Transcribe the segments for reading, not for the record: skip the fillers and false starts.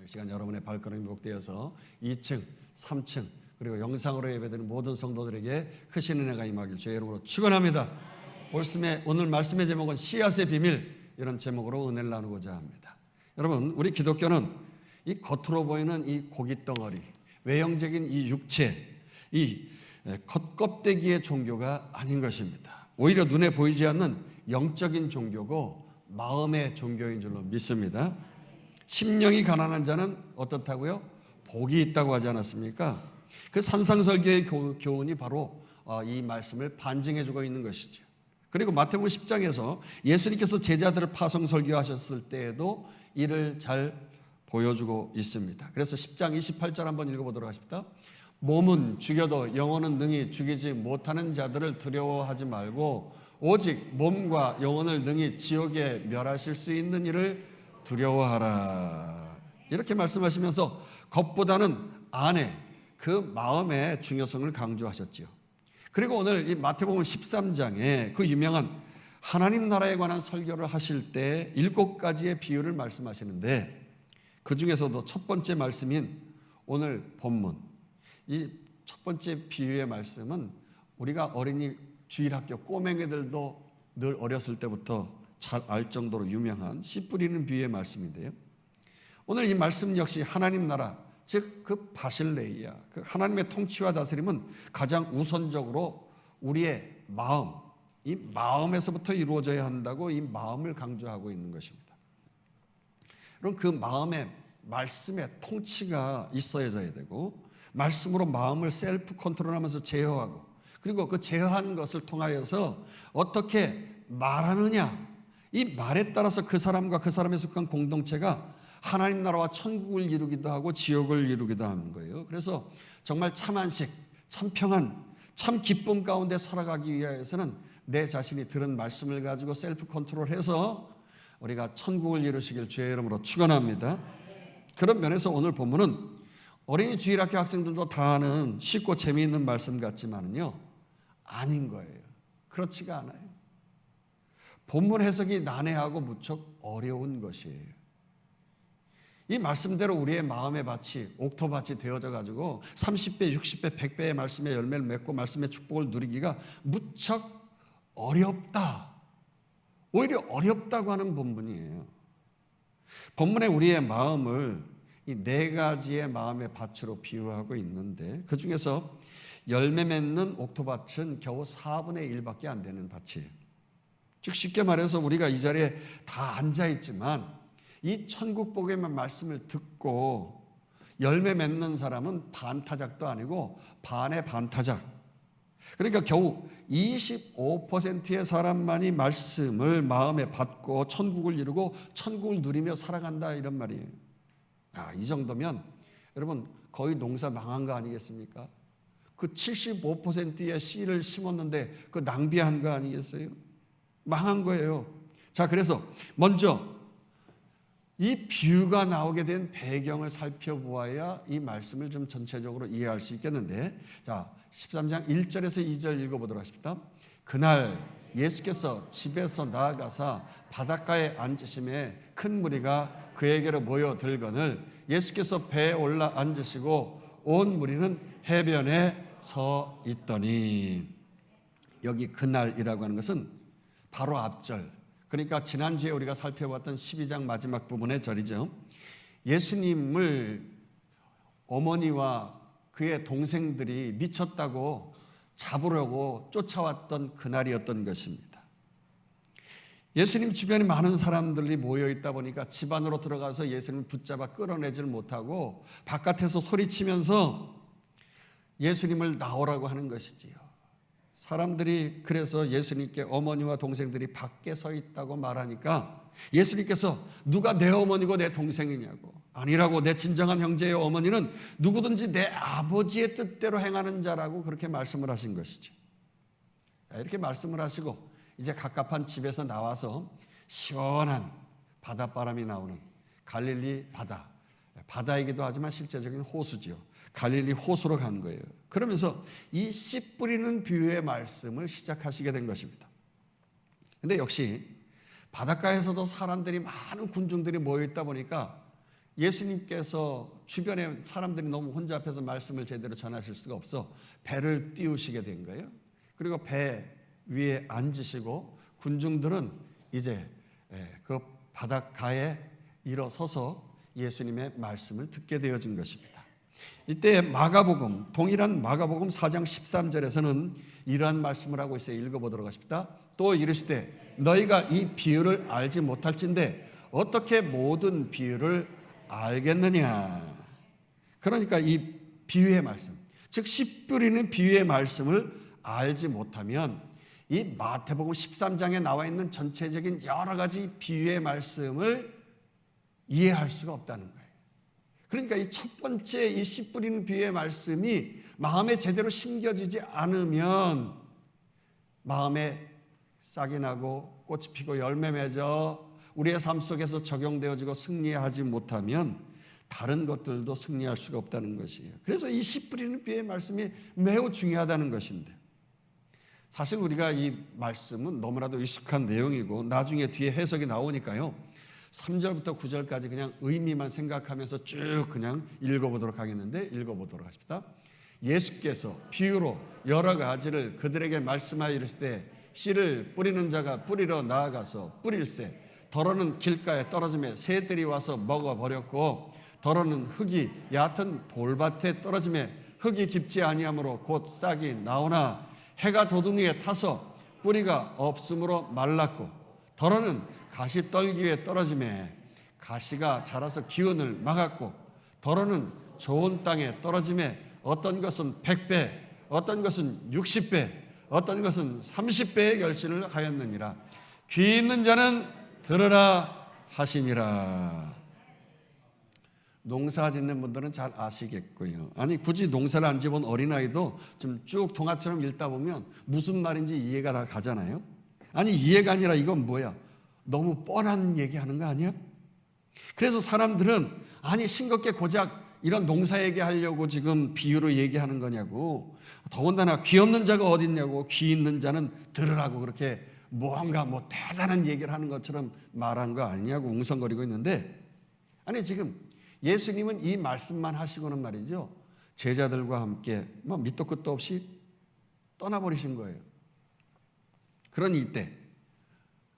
이 시간 여러분의 발걸음이 복되어서 2층, 3층 그리고 영상으로 예배드리는 모든 성도들에게 크신 은혜가 임하길 주의 이름으로 축원합니다. 오늘 말씀의 제목은 씨앗의 비밀, 이런 제목으로 은혜를 나누고자 합니다. 여러분, 우리 기독교는 이 겉으로 보이는 이 고깃덩어리, 외형적인 이 육체, 이 겉껍데기의 종교가 아닌 것입니다. 오히려 눈에 보이지 않는 영적인 종교고 마음의 종교인 줄로 믿습니다. 심령이 가난한 자는 어떻다고요? 복이 있다고 하지 않았습니까? 그 산상설교의 교훈이 바로 이 말씀을 반증해주고 있는 것이죠. 그리고 마태복음 10장에서 예수님께서 제자들을 파송설교하셨을 때에도 이를 잘 보여주고 있습니다. 그래서 10장 28절 한번 읽어보도록 하십니다. 몸은 죽여도 영혼은 능히 죽이지 못하는 자들을 두려워하지 말고 오직 몸과 영혼을 능히 지옥에 멸하실 수 있는 이를 두려워하라. 이렇게 말씀하시면서 겉보다는 안에 그 마음의 중요성을 강조하셨지요. 그리고 오늘 이 마태복음 13장에 그 유명한 하나님 나라에 관한 설교를 하실 때 7가지의 비유를 말씀하시는데 그 중에서도 첫 번째 말씀인 오늘 본문, 이 첫 번째 비유의 말씀은 우리가 어린이 주일학교 꼬맹이들도 늘 어렸을 때부터 잘 알 정도로 유명한 씨 뿌리는 비유의 말씀인데요. 오늘 이 말씀 역시 하나님 나라, 즉 그 바실레이아, 그 하나님의 통치와 다스림은 가장 우선적으로 우리의 마음, 이 마음에서부터 이루어져야 한다고 이 마음을 강조하고 있는 것입니다. 그럼 그 마음에 말씀의 통치가 있어야져야 되고 말씀으로 마음을 셀프 컨트롤하면서 제어하고 그리고 그 제어한 것을 통하여서 어떻게 말하느냐, 이 말에 따라서 그 사람과 그 사람에 속한 공동체가 하나님 나라와 천국을 이루기도 하고 지옥을 이루기도 하는 거예요. 그래서 정말 참 안식, 참 평안, 참 기쁨 가운데 살아가기 위해서는 내 자신이 들은 말씀을 가지고 셀프 컨트롤해서 우리가 천국을 이루시길 주의 이름으로 축원합니다. 그런 면에서 오늘 본문은 어린이 주일학교 학생들도 다 아는 쉽고 재미있는 말씀 같지만은요, 아닌 거예요. 그렇지가 않아요. 본문 해석이 난해하고 무척 어려운 것이에요. 이 말씀대로 우리의 마음의 밭이 옥토밭이 되어져 가지고 30배, 60배, 100배의 말씀의 열매를 맺고 말씀의 축복을 누리기가 무척 어렵다. 오히려 어렵다고 하는 본문이에요. 본문에 우리의 마음을 이 4가지의 마음의 밭으로 비유하고 있는데 그 중에서 열매 맺는 옥토밭은 겨우 4분의 1밖에 안 되는 밭이에요. 즉 쉽게 말해서 우리가 이 자리에 다 앉아 있지만 이 천국 복의 말씀을 듣고 열매 맺는 사람은 반타작도 아니고 반의 반타작. 그러니까 겨우 25%의 사람만이 말씀을 마음에 받고 천국을 이루고 천국을 누리며 살아간다, 이런 말이에요. 이 정도면 여러분 거의 농사 망한 거 아니겠습니까? 그 75%의 씨를 심었는데 그 낭비한 거 아니겠어요? 망한 거예요. 자, 그래서 먼저 이 비유가 나오게 된 배경을 살펴보아야 이 말씀을 좀 전체적으로 이해할 수 있겠는데, 자, 13장 1절에서 2절 읽어보도록 하십니다. 그날 예수께서 집에서 나아가사 바닷가에 앉으심에 큰 무리가 그에게로 모여들거늘 예수께서 배에 올라 앉으시고 온 무리는 해변에 서 있더니, 여기 그날이라고 하는 것은 바로 앞절, 그러니까 지난주에 우리가 살펴봤던 12장 마지막 부분의 절이죠. 예수님을 어머니와 그의 동생들이 미쳤다고 잡으려고 쫓아왔던 그날이었던 것입니다. 예수님 주변에 많은 사람들이 모여있다 보니까 집 안으로 들어가서 예수님을 붙잡아 끌어내질 못하고 바깥에서 소리치면서 예수님을 나오라고 하는 것이지요. 사람들이 그래서 예수님께 어머니와 동생들이 밖에 서 있다고 말하니까 예수님께서 누가 내 어머니고 내 동생이냐고, 아니라고, 내 진정한 형제의 어머니는 누구든지 내 아버지의 뜻대로 행하는 자라고 그렇게 말씀을 하신 것이죠. 이렇게 말씀을 하시고 이제 갑갑한 집에서 나와서 시원한 바닷바람이 나오는 갈릴리 바다, 바다이기도 하지만 실제적인 호수지요. 갈릴리 호수로 간 거예요. 그러면서 이 씨 뿌리는 비유의 말씀을 시작하시게 된 것입니다. 근데 역시 바닷가에서도 사람들이, 많은 군중들이 모여있다 보니까 예수님께서 주변에 사람들이 너무 혼잡해서 말씀을 제대로 전하실 수가 없어 배를 띄우시게 된 거예요. 그리고 배 위에 앉으시고 군중들은 이제 그 바닷가에 일어서서 예수님의 말씀을 듣게 되어진 것입니다. 이때 마가복음, 동일한 마가복음 4장 13절에서는 이러한 말씀을 하고 있어요. 읽어보도록 하십니다. 또 이르시되 너희가 이 비유를 알지 못할진대 어떻게 모든 비유를 알겠느냐. 그러니까 이 비유의 말씀, 즉 씨 뿌리는 비유의 말씀을 알지 못하면 이 마태복음 13장에 나와 있는 전체적인 여러 가지 비유의 말씀을 이해할 수가 없다는 거예요. 그러니까 이 첫 번째 이 씨 뿌리는 비유의 말씀이 마음에 제대로 심겨지지 않으면 마음에 싹이 나고 꽃이 피고 열매 맺어 우리의 삶 속에서 적용되어지고 승리하지 못하면 다른 것들도 승리할 수가 없다는 것이에요. 그래서 이 씨 뿌리는 비유의 말씀이 매우 중요하다는 것인데, 사실 우리가 이 말씀은 너무나도 익숙한 내용이고 나중에 뒤에 해석이 나오니까요 3절부터 9절까지 그냥 의미만 생각하면서 쭉 그냥 읽어보도록 하겠는데, 읽어보도록 하십니다. 예수께서 비유로 여러 가지를 그들에게 말씀하여 이르시되 씨를 뿌리는 자가 뿌리러 나아가서 뿌릴새 더러는 길가에 떨어짐에 새들이 와서 먹어버렸고 더러는 흙이 얕은 돌밭에 떨어짐에 흙이 깊지 아니하므로 곧 싹이 나오나 해가 도둥이에 타서 뿌리가 없으므로 말랐고 더러는 가시떨기 위에 떨어짐에 가시가 자라서 기운을 막았고 더러는 좋은 땅에 떨어짐에 어떤 것은 100배 어떤 것은 60배 어떤 것은 30배의 결실을 하였느니라. 귀 있는 자는 들으라 하시니라. 농사 짓는 분들은 잘 아시겠고요. 아니 굳이 농사를 안 지어본 어린아이도 좀 쭉 동화처럼 읽다 보면 무슨 말인지 이해가 다 가잖아요. 아니 이해가 아니라 이건 뭐야? 너무 뻔한 얘기하는 거 아니야? 그래서 사람들은 아니 싱겁게 고작 이런 농사 얘기하려고 지금 비유로 얘기하는 거냐고. 더군다나 귀 없는 자가 어디 있냐고. 귀 있는 자는 들으라고 그렇게 뭔가 뭐 대단한 얘기를 하는 것처럼 말한 거 아니냐고 웅성거리고 있는데, 아니 지금 예수님은 이 말씀만 하시고는 말이죠 제자들과 함께 뭐 밑도 끝도 없이 떠나버리신 거예요. 그러니 이때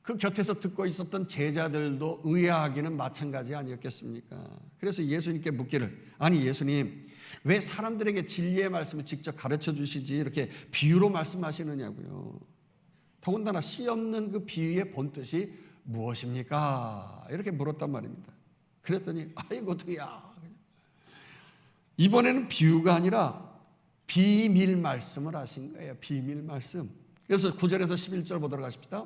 그 곁에서 듣고 있었던 제자들도 의아하기는 마찬가지 아니었겠습니까? 그래서 예수님께 묻기를, 아니 예수님 왜 사람들에게 진리의 말씀을 직접 가르쳐 주시지 이렇게 비유로 말씀하시느냐고요. 더군다나 씨 없는 그 비유의 본뜻이 무엇입니까? 이렇게 물었단 말입니다. 그랬더니 아이고 어떡해야, 이번에는 비유가 아니라 비밀 말씀을 하신 거예요. 비밀 말씀. 그래서 9절에서 11절 보도록 하십시다.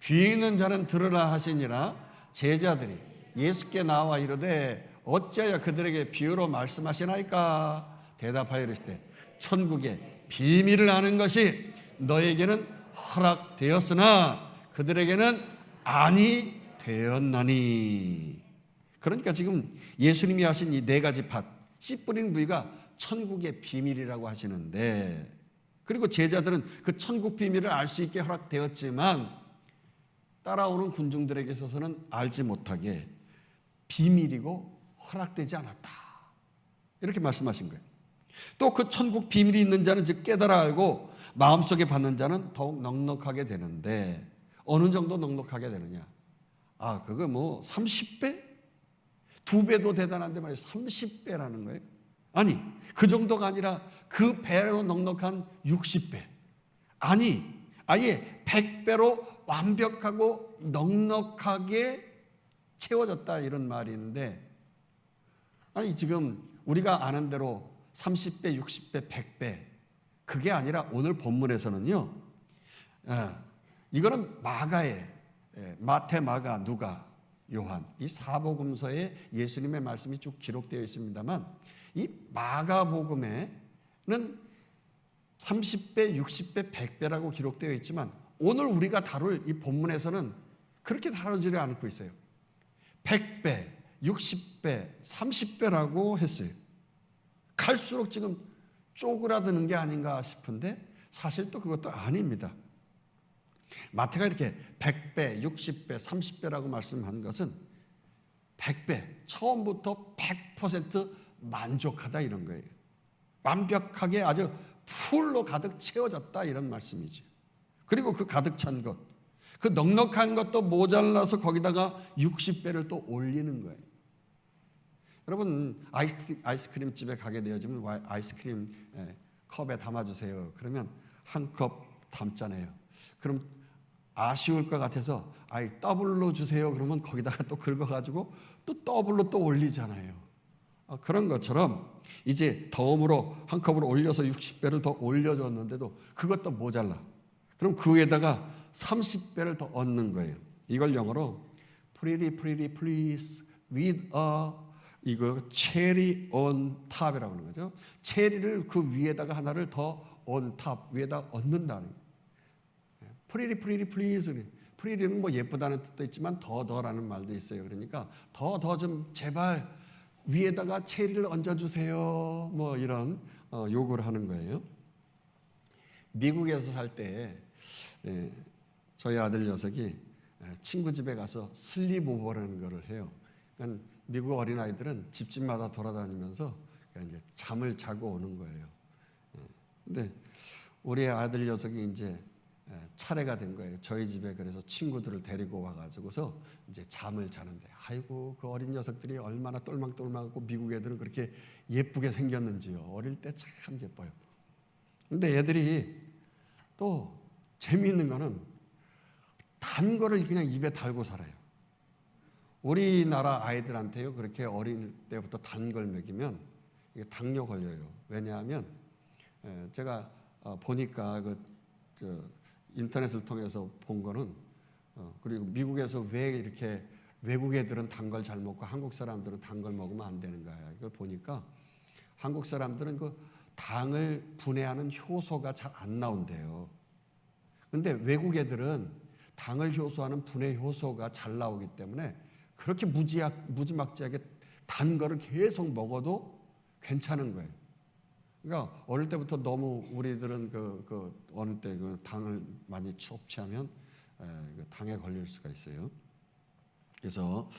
귀 있는 자는 들으라 하시니라. 제자들이 예수께 나와 이르되 어찌하여 그들에게 비유로 말씀하시나이까? 대답하여 이르시되 천국의 비밀을 아는 것이 너에게는 허락되었으나 그들에게는 아니 되었나니. 그러니까 지금 예수님이 하신 이 네 가지 밭, 씨 뿌린 부위가 천국의 비밀이라고 하시는데, 그리고 제자들은 그 천국 비밀을 알 수 있게 허락되었지만 따라오는 군중들에게 있어서는 알지 못하게 비밀이고 허락되지 않았다. 이렇게 말씀하신 거예요. 또 그 천국 비밀이 있는 자는 즉 깨달아 알고 마음속에 받는 자는 더욱 넉넉하게 되는데, 어느 정도 넉넉하게 되느냐? 아, 그거 뭐 30배? 2배도 대단한데 말이에요. 30배라는 거예요. 아니, 그 정도가 아니라 그 배로 넉넉한 60배. 아니, 아예 100배로 완벽하고 넉넉하게 채워졌다, 이런 말인데, 아니 지금 우리가 아는 대로 30배, 60배, 100배, 그게 아니라 오늘 본문에서는요, 이거는 마가에, 마태, 마가, 누가, 요한, 이 사복음서에 예수님의 말씀이 쭉 기록되어 있습니다만, 이 마가복음에는 30배, 60배, 100배라고 기록되어 있지만 오늘 우리가 다룰 이 본문에서는 그렇게 다루지 않고 있어요. 100배, 60배, 30배라고 했어요. 갈수록 지금 쪼그라드는 게 아닌가 싶은데 사실 또 그것도 아닙니다. 마태가 이렇게 100배, 60배, 30배라고 말씀한 것은 100배, 처음부터 100% 만족하다 이런 거예요. 완벽하게 아주 풀로 가득 채워졌다 이런 말씀이죠. 그리고 그 가득 찬 것, 그 넉넉한 것도 모자라서 거기다가 60배를 또 올리는 거예요. 여러분 아이스크림 집에 가게 되어지면 아이스크림 컵에 담아주세요. 그러면 한 컵 담잖아요. 그럼 아쉬울 것 같아서 더블로 주세요. 그러면 거기다가 또 긁어가지고 또 더블로 또 올리잖아요. 그런 것처럼 이제 덤으로 한 컵으로 올려서 60배를 더 올려줬는데도 그것도 모자라. 그럼 그 위에다가 30배를 더 얻는 거예요. 이걸 영어로 pretty pretty please with a 이거 체리 on top이라고 하는 거죠. 체리를 그 위에다가 하나를 더 on top 위에다 얻는다는 거예요. pretty pretty please. pretty는 뭐 예쁘다는 뜻도 있지만 더라는 말도 있어요. 그러니까 더 좀 제발 위에다가 체리를 얹어주세요. 뭐 이런 요구를 하는 거예요. 미국에서 살 때 저희 아들 녀석이 친구 집에 가서 슬립오버라는 거를 해요. 그러니까 미국 어린아이들은 집집마다 돌아다니면서 이제 잠을 자고 오는 거예요. 근데 우리 아들 녀석이 이제 차례가 된 거예요. 저희 집에 그래서 친구들을 데리고 와가지고서 이제 잠을 자는데, 아이고 그 어린 녀석들이 얼마나 똘망똘망하고 미국 애들은 그렇게 예쁘게 생겼는지요. 어릴 때 참 예뻐요. 근데 애들이 또 재미있는 거는 단 거를 그냥 입에 달고 살아요. 우리나라 아이들한테요 그렇게 어릴 때부터 단 걸 먹이면 이게 당뇨 걸려요. 왜냐하면 제가 보니까 인터넷을 통해서 본 거는 그리고 미국에서 왜 이렇게 외국 애들은 단 걸 잘 먹고 한국 사람들은 단 걸 먹으면 안 되는가, 이걸 보니까 한국 사람들은 그 당을 분해하는 효소가 잘 안 나온대요. 근데 외국 애들은 당을 효소하는 분해 효소가 잘 나오기 때문에 그렇게 무지막지하게 단 거를 계속 먹어도 괜찮은 거예요. 그러니까 어릴 때부터 너무 우리들은 어느 때 그 당을 많이 섭취하면 당에 걸릴 수가 있어요. 그래서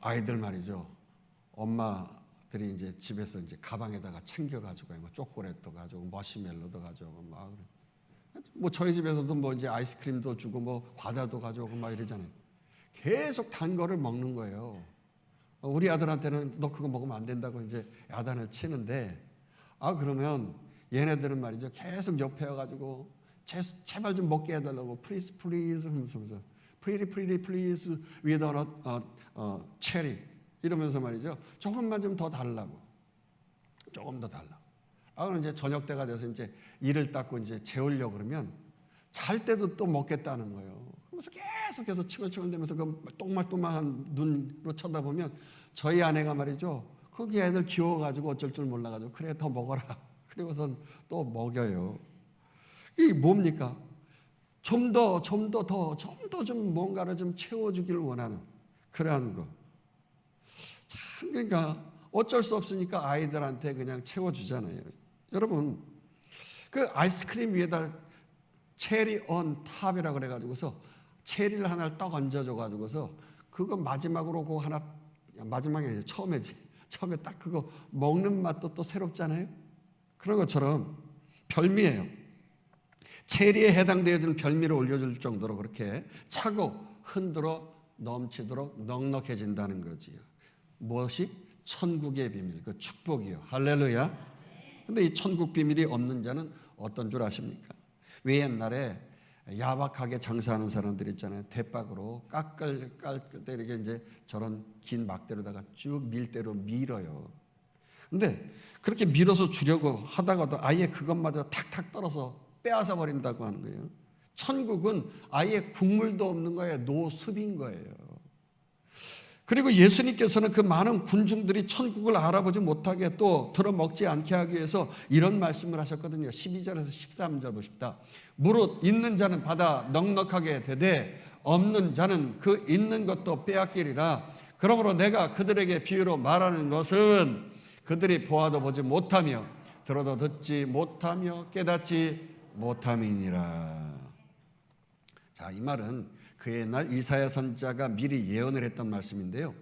아이들 말이죠. 엄마들이 이제 집에서 이제 가방에다가 챙겨가지고 뭐 초콜릿도 가지고 머시멜로도 가지고 막 뭐 저희 집에서도 뭐 이제 아이스크림도 주고 뭐 과자도 가져오고 막 이러잖아요. 계속 단 거를 먹는 거예요. 우리 아들한테는 너 그거 먹으면 안 된다고 이제 야단을 치는데, 그러면 얘네들은 말이죠 계속 옆에 와가지고 제발 좀 먹게 해달라고 please please 하면서 pretty pretty please with a cherry 이러면서 말이죠 조금만 좀 더 달라고, 조금 더 달라고. 그럼 이제 저녁 때가 돼서 이제 이를 닦고 이제 재우려고 그러면 잘 때도 또 먹겠다는 거예요. 그러면서 계속해서 칭얼칭얼대면서 그 똥말똥말한 눈으로 쳐다보면 저희 아내가 말이죠 거기 애들 귀여워가지고 어쩔 줄 몰라가지고 그래 더 먹어라. 그리고선 또 먹여요. 이게 뭡니까? 좀 더 좀 뭔가를 좀 채워주기를 원하는 그러한 거. 참 그러니까 어쩔 수 없으니까 아이들한테 그냥 채워주잖아요. 여러분 그 아이스크림 위에다 체리 on top이라 그래가지고서 체리를 하나를 딱 얹어줘가지고서 그거 마지막으로 그거 하나, 마지막에 아니라 처음에 딱 그거 먹는 맛도 또 새롭잖아요. 그런 것처럼 별미예요. 체리에 해당되어지는 별미를 올려줄 정도로 그렇게 차고 흔들어 넘치도록 넉넉해진다는 거지요. 무엇이? 천국의 비밀, 그 축복이요. 할렐루야. 근데 이 천국 비밀이 없는 자는 어떤 줄 아십니까? 왜 옛날에 야박하게 장사하는 사람들 있잖아요. 대박으로 깔 때 이렇게 이제 저런 긴 막대로다가 쭉 밀대로 밀어요. 근데 그렇게 밀어서 주려고 하다가도 아예 그것마저 탁탁 떨어서 빼앗아 버린다고 하는 거예요. 천국은 아예 국물도 없는 거예요. 노습인 거예요. 그리고 예수님께서는 그 많은 군중들이 천국을 알아보지 못하게 또 들어먹지 않게 하기 위해서 이런 말씀을 하셨거든요. 12절에서 13절 보십시다. 무릇 있는 자는 받아 넉넉하게 되되 없는 자는 그 있는 것도 빼앗기리라. 그러므로 내가 그들에게 비유로 말하는 것은 그들이 보아도 보지 못하며 들어도 듣지 못하며 깨닫지 못함이니라. 자, 이 말은 그 옛날 이사야 선지자가 미리 예언을 했던 말씀인데요.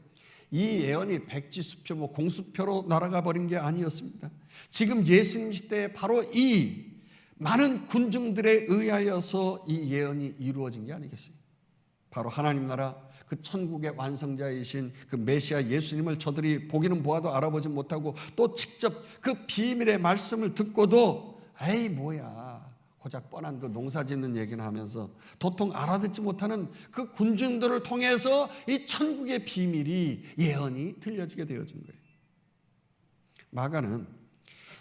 이 예언이 백지수표, 공수표로 날아가 버린 게 아니었습니다. 지금 예수님 시대에 바로 이 많은 군중들에 의하여서 이 예언이 이루어진 게 아니겠어요? 바로 하나님 나라 그 천국의 완성자이신 그 메시아 예수님을 저들이 보기는 보아도 알아보지 못하고 또 직접 그 비밀의 말씀을 듣고도 에이 뭐야 고작 뻔한 그 농사 짓는 얘기나 하면서 도통 알아듣지 못하는 그 군중들을 통해서 이 천국의 비밀이 예언이 들려지게 되어진 거예요. 마가는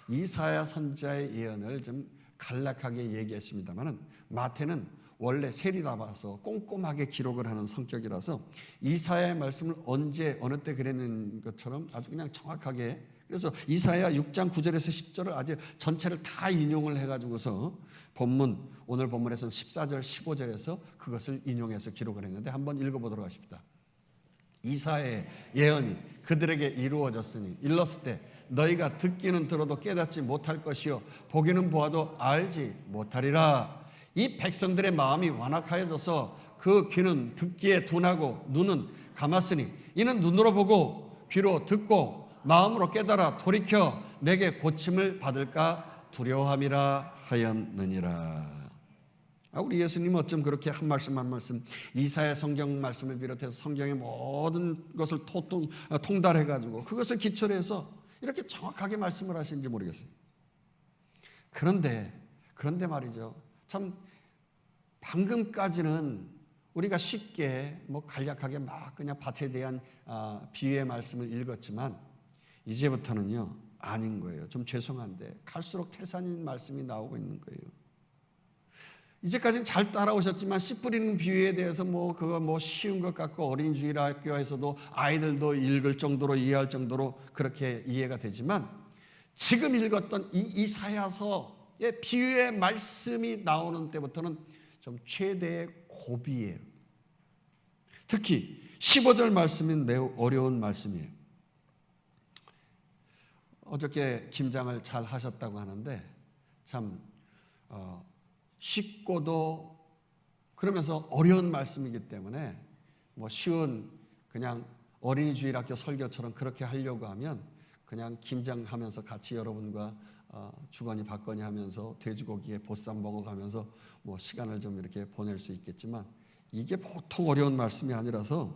이사야 선지자의 예언을 좀 간략하게 얘기했습니다만 마태는 원래 세리다 봐서 꼼꼼하게 기록을 하는 성격이라서 이사야의 말씀을 언제 어느 때 그랬는 것처럼 아주 그냥 정확하게, 그래서 이사야 6장 9절에서 10절을 아주 전체를 다 인용을 해가지고서 오늘 본문에서는 14절 15절에서 그것을 인용해서 기록을 했는데 한번 읽어보도록 하십니다. 이사야의 예언이 그들에게 이루어졌으니 일렀을 때 너희가 듣기는 들어도 깨닫지 못할 것이요 보기는 보아도 알지 못하리라. 이 백성들의 마음이 완악하여져서 그 귀는 듣기에 둔하고 눈은 감았으니 이는 눈으로 보고 귀로 듣고 마음으로 깨달아 돌이켜 내게 고침을 받을까 두려워함이라 하였느니라. 우리 예수님은 어쩜 그렇게 한 말씀 한 말씀 이사야 성경 말씀을 비롯해서 성경의 모든 것을 통달해가지고 그것을 기초로 해서 이렇게 정확하게 말씀을 하시는지 모르겠어요. 그런데 말이죠. 참 방금까지는 우리가 쉽게 간략하게 막 그냥 밭에 대한 비유의 말씀을 읽었지만 이제부터는요 아닌 거예요. 좀 죄송한데 갈수록 태산인 말씀이 나오고 있는 거예요. 이제까지는 잘 따라오셨지만 씨 뿌리는 비유에 대해서 그거 쉬운 것 같고 어린 주일학교에서도 아이들도 읽을 정도로 이해할 정도로 그렇게 이해가 되지만 지금 읽었던 이 이사야서의 비유의 말씀이 나오는 때부터는 좀 최대의 고비예요. 특히 15절 말씀은 매우 어려운 말씀이에요. 어저께 김장을 잘 하셨다고 하는데 참 쉽고도 그러면서 어려운 말씀이기 때문에 쉬운 그냥 어린이 주일학교 설교처럼 그렇게 하려고 하면 그냥 김장하면서 같이 여러분과 주거니 받거니 하면서 돼지고기에 보쌈 먹어가면서 시간을 좀 이렇게 보낼 수 있겠지만 이게 보통 어려운 말씀이 아니라서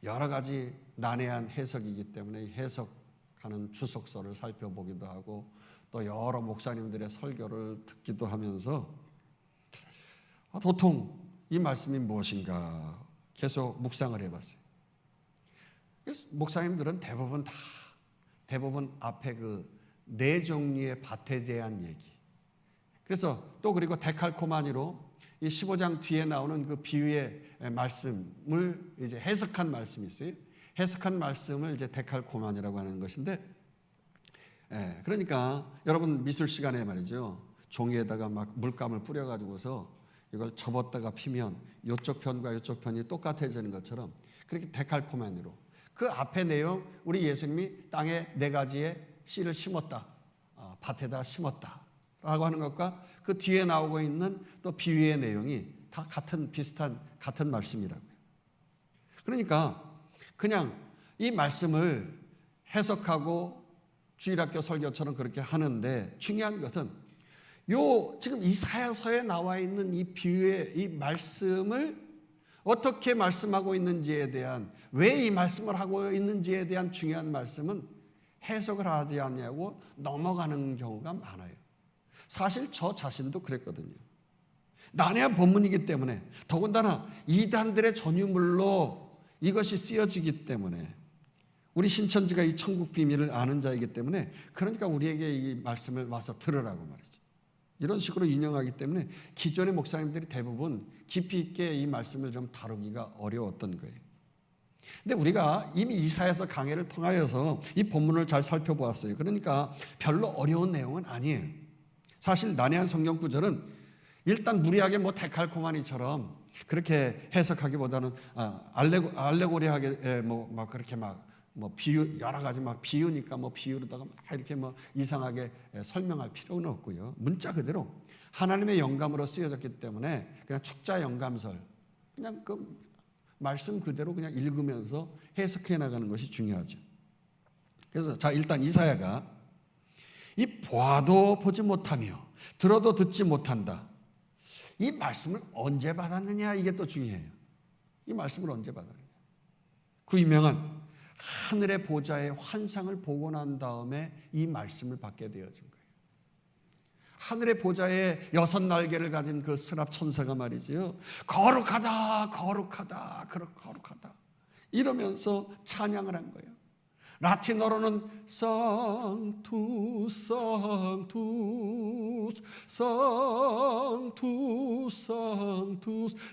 여러 가지 난해한 해석이기 때문에 해석하는 주석서를 살펴보기도 하고 또 여러 목사님들의 설교를 듣기도 하면서 도통 이 말씀이 무엇인가 계속 묵상을 해봤어요. 그래서 목사님들은 대부분 앞에 그 네 종류의 밭에 대한 얘기. 그래서 또 그리고 데칼코마니로 이 15장 뒤에 나오는 그 비유의 말씀을 이제 해석한 말씀이 있어요. 해석한 말씀을 이제 데칼코마니라고 하는 것인데, 그러니까 여러분 미술 시간에 말이죠. 종이에다가 막 물감을 뿌려가지고서 이걸 접었다가 피면 이쪽 편과 이쪽 편이 똑같아지는 것처럼 그렇게 데칼코마니로 그 앞에 내용 우리 예수님이 땅에 네 가지의 씨를 심었다, 밭에다 심었다 라고 하는 것과 그 뒤에 나오고 있는 또 비유의 내용이 다 비슷한 말씀이라고요. 그러니까 그냥 이 말씀을 해석하고 주일학교 설교처럼 그렇게 하는데 중요한 것은 지금 이사야서에 나와 있는 이 비유의 이 말씀을 어떻게 말씀하고 있는지에 대한, 왜 이 말씀을 하고 있는지에 대한 중요한 말씀은 해석을 하지 않냐고 넘어가는 경우가 많아요. 사실 저 자신도 그랬거든요. 난해한 본문이기 때문에 더군다나 이단들의 전유물로 이것이 쓰여지기 때문에 우리 신천지가 이 천국 비밀을 아는 자이기 때문에 그러니까 우리에게 이 말씀을 와서 들으라고 말이죠. 이런 식으로 인용하기 때문에 기존의 목사님들이 대부분 깊이 있게 이 말씀을 좀 다루기가 어려웠던 거예요. 근데 우리가 이미 이사야서 강해를 통하여서 이 본문을 잘 살펴보았어요. 그러니까 별로 어려운 내용은 아니에요. 사실 난해한 성경 구절은 일단 무리하게 데칼코마니처럼 그렇게 해석하기보다는 알레고리하게 막 그렇게 비유 여러 가지 비유니까 비유로다가 이렇게 이상하게 설명할 필요는 없고요. 문자 그대로 하나님의 영감으로 쓰여졌기 때문에 그냥 축자 영감설 그냥 말씀 그대로 그냥 읽으면서 해석해 나가는 것이 중요하죠. 그래서 자, 일단 이사야가 이 보아도 보지 못하며 들어도 듣지 못한다. 이 말씀을 언제 받았느냐, 이게 또 중요해요. 이 말씀을 언제 받았느냐. 그 유명한 하늘의 보좌의 환상을 보고 난 다음에 이 말씀을 받게 되어진 거예요. 하늘의 보좌에 6날개를 가진 그 스랍 천사가 말이죠, 거룩하다 거룩하다 거룩하다 이러면서 찬양을 한 거예요. 라틴어로는 상투스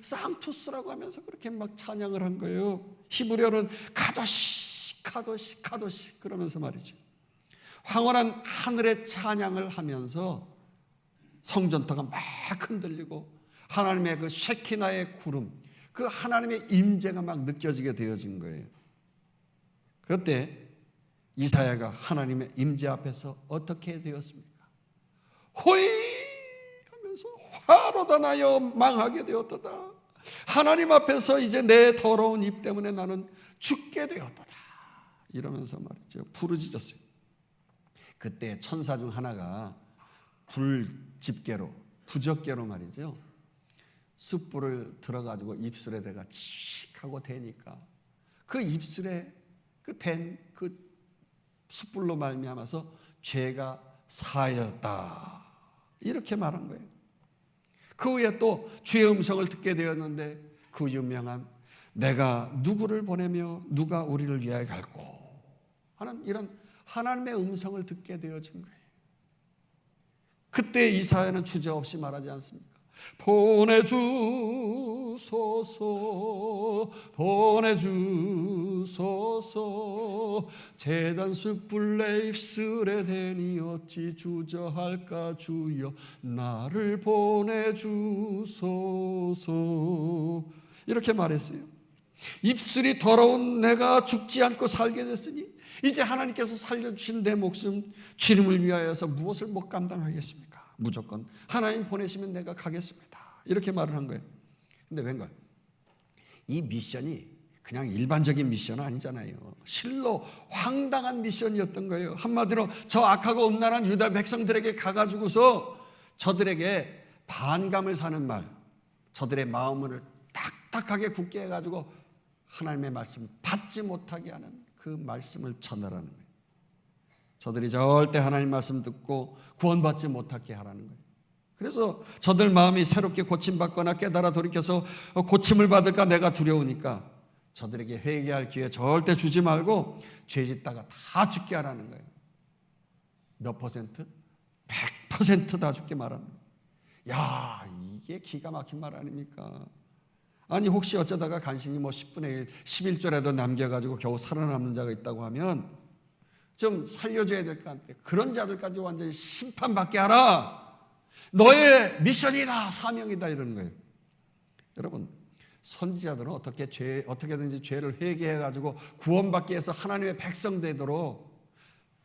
상투스라고 하면서 그렇게 막 찬양을 한 거예요. 히브리어는 카도시 그러면서 말이죠. 황홀한 하늘의 찬양을 하면서 성전터가 막 흔들리고 하나님의 그 쉐키나의 구름, 그 하나님의 임재가 막 느껴지게 되어진 거예요. 그때 이사야가 하나님의 임재 앞에서 어떻게 되었습니까? 호이 하면서 화로다 나여 망하게 되었도다. 하나님 앞에서 이제 내 더러운 입 때문에 나는 죽게 되었도다. 이러면서 말이죠, 부르짖었어요. 그때 천사 중 하나가 불집게로, 부적게로 말이죠, 숯불을 들어가지고 입술에 대가 칙 하고 대니까 그 입술에 그 숯불로 말미암아서 죄가 사하였다, 이렇게 말한 거예요. 그 후에 또 주의 음성을 듣게 되었는데 그 유명한 내가 누구를 보내며 누가 우리를 위하여 갈고 하는 이런 하나님의 음성을 듣게 되어진 거예요. 그때 이사야는 주저없이 말하지 않습니까? 보내주소서 제단 숯불 내 입술에 대니 어찌 주저할까 주여 나를 보내주소서, 이렇게 말했어요. 입술이 더러운 내가 죽지 않고 살게 됐으니 이제 하나님께서 살려주신 내 목숨 주님을 위하여서 무엇을 못 감당하겠습니까? 무조건 하나님 보내시면 내가 가겠습니다, 이렇게 말을 한 거예요. 근데 웬걸, 이 미션이 그냥 일반적인 미션은 아니잖아요. 실로 황당한 미션이었던 거예요. 한마디로 저 악하고 음란한 유다 백성들에게 가가지고서 저들에게 반감을 사는 말, 저들의 마음을 딱딱하게 굳게 해가지고 하나님의 말씀을 받지 못하게 하는 그 말씀을 전달하는 거예요. 저들이 절대 하나님 말씀 듣고 구원받지 못하게 하라는 거예요. 그래서 저들 마음이 새롭게 고침받거나 깨달아 돌이켜서 고침을 받을까 내가 두려우니까 저들에게 회개할 기회 절대 주지 말고 죄 짓다가 다 죽게 하라는 거예요. 몇 퍼센트? 100% 다 죽게 말하는 거예요. 야, 이게 기가 막힌 말 아닙니까? 아니 혹시 어쩌다가 간신히 10분의 1, 11조라도 남겨가지고 겨우 살아남는 자가 있다고 하면 좀 살려줘야 될 것 같아. 그런 자들까지 완전히 심판받게 하라. 너의 미션이다, 사명이다, 이러는 거예요. 여러분, 선지자들은 어떻게든지 죄를 회개해가지고 구원받기 위해서 하나님의 백성 되도록